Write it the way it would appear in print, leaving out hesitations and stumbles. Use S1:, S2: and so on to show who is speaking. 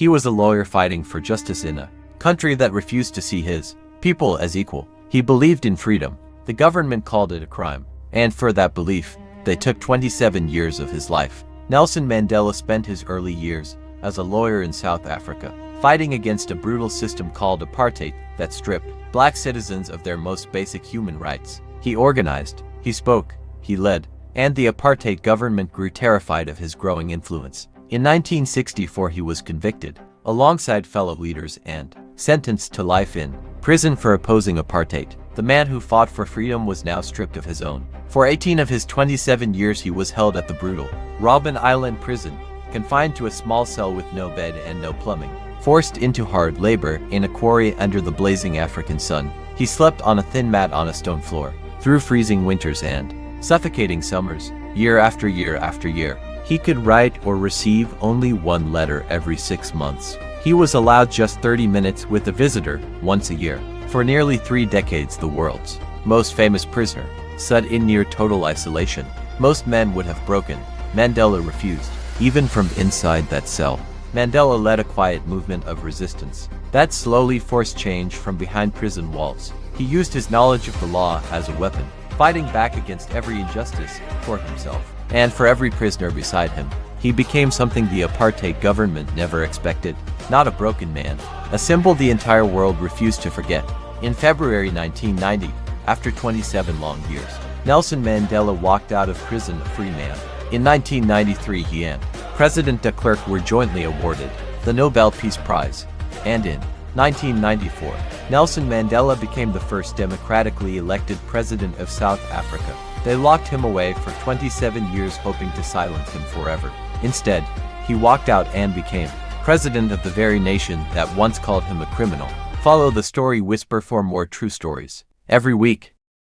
S1: He was a lawyer fighting for justice in a country that refused to see his people as equal. He believed in freedom. The government called it a crime, and for that belief, they took 27 years of his life. Nelson Mandela spent his early years as a lawyer in South Africa, fighting against a brutal system called apartheid that stripped black citizens of their most basic human rights. He organized, he spoke, he led, and the apartheid government grew terrified of his growing influence. In 1964 he was convicted, alongside fellow leaders, and sentenced to life in prison for opposing apartheid. The man who fought for freedom was now stripped of his own. For 18 of his 27 years he was held at the brutal Robben Island prison, confined to a small cell with no bed and no plumbing. Forced into hard labor in a quarry under the blazing African sun, he slept on a thin mat on a stone floor, through freezing winters and suffocating summers, year after year after year. He could write or receive only one letter every 6 months. He was allowed just 30 minutes with a visitor once a year. For nearly 3 decades, the world's most famous prisoner sat in near total isolation. Most men would have broken. Mandela refused, even from inside that cell. Mandela led a quiet movement of resistance that slowly forced change from behind prison walls. He used his knowledge of the law as a weapon, fighting back against every injustice for himself and for every prisoner beside him. He became something the apartheid government never expected. Not a broken man, a symbol the entire world refused to forget. In February 1990, after 27 long years, Nelson Mandela walked out of prison a free man. In 1993 he and President de Klerk were jointly awarded the Nobel Peace Prize, and in 1994, Nelson Mandela became the first democratically elected president of South Africa. They locked him away for 27 years hoping to silence him forever. Instead, he walked out and became president of the very nation that once called him a criminal. Follow the story Whisper for more true stories every week.